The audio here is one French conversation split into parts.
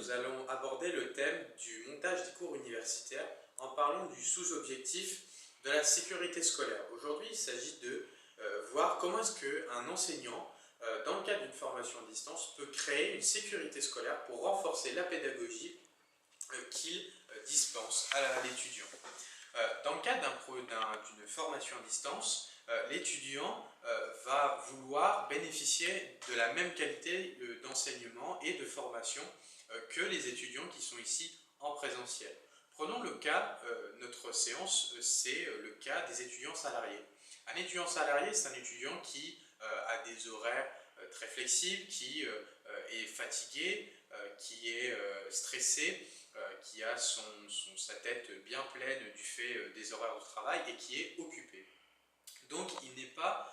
nous allons aborder le thème du montage des cours universitaires en parlant du sous-objectif de la sécurité scolaire. Aujourd'hui, il s'agit de voir comment est-ce qu'un enseignant, dans le cadre d'une formation à distance, peut créer une sécurité scolaire pour renforcer la pédagogie qu'il dispense à l'étudiant. Dans le cadre d'une formation à distance, l'étudiant va vouloir bénéficier de la même qualité d'enseignement et de formation que les étudiants qui sont ici en présentiel. Prenons le cas, notre séance, c'est le cas des étudiants salariés. Un étudiant salarié, c'est un étudiant qui a des horaires très flexibles, qui est fatigué, qui est stressé, qui a sa tête bien pleine du fait des horaires de travail et qui est occupé. Donc il n'est pas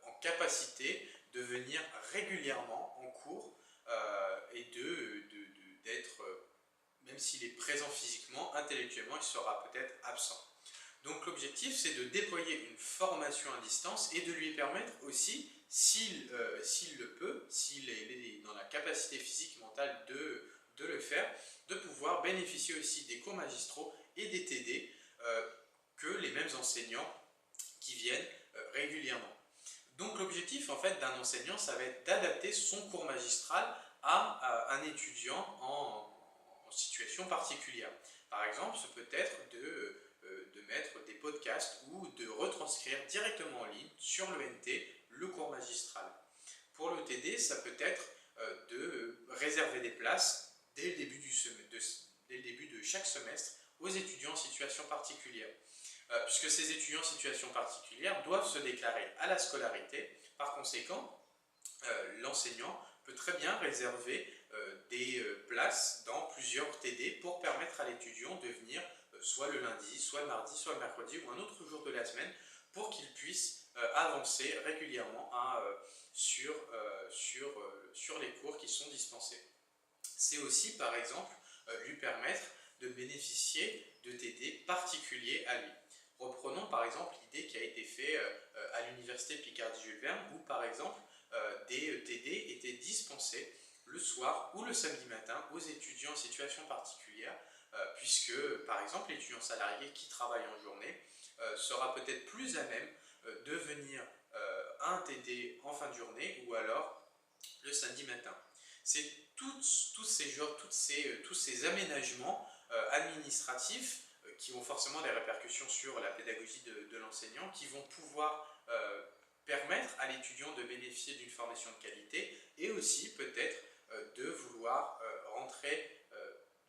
en capacité de venir régulièrement en cours et d'être, même s'il est présent physiquement, intellectuellement, il sera peut-être absent. Donc l'objectif, c'est de déployer une formation à distance et de lui permettre aussi, s'il le peut, s'il est dans la capacité physique et mentale de le faire, de pouvoir bénéficier aussi des cours magistraux et des TD que les mêmes enseignants qui viennent régulièrement. Donc l'objectif en fait d'un enseignant, ça va être d'adapter son cours magistral à un étudiant en situation particulière. Par exemple, ce peut être de mettre des podcasts ou de retranscrire directement en ligne sur l'ENT le cours magistral. Pour le TD, ça peut être de réserver des places dès le début de chaque semestre aux étudiants en situation particulière. Puisque ces étudiants en situation particulière doivent se déclarer à la scolarité. Par conséquent, l'enseignant peut très bien réserver des places dans plusieurs TD pour permettre à l'étudiant de venir soit le lundi, soit le mardi, soit le mercredi ou un autre jour de la semaine pour qu'il puisse avancer régulièrement sur les cours qui sont dispensés. C'est aussi, par exemple, lui permettre de bénéficier de TD particuliers à lui. Reprenons par exemple l'idée qui a été faite à l'université Picardie-Jules Verne où par exemple des TD étaient dispensés le soir ou le samedi matin aux étudiants en situation particulière puisque par exemple l'étudiant salarié qui travaille en journée sera peut-être plus à même de venir à un TD en fin de journée ou alors le samedi matin. C'est tous ces aménagements administratifs qui ont forcément des répercussions sur la pédagogie de l'enseignant, qui vont pouvoir permettre à l'étudiant de bénéficier d'une formation de qualité et aussi peut-être de vouloir rentrer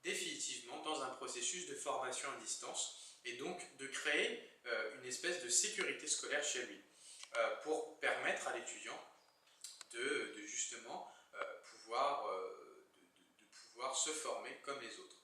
définitivement dans un processus de formation à distance et donc de créer une espèce de sécurité scolaire chez lui pour permettre à l'étudiant de justement pouvoir se former comme les autres.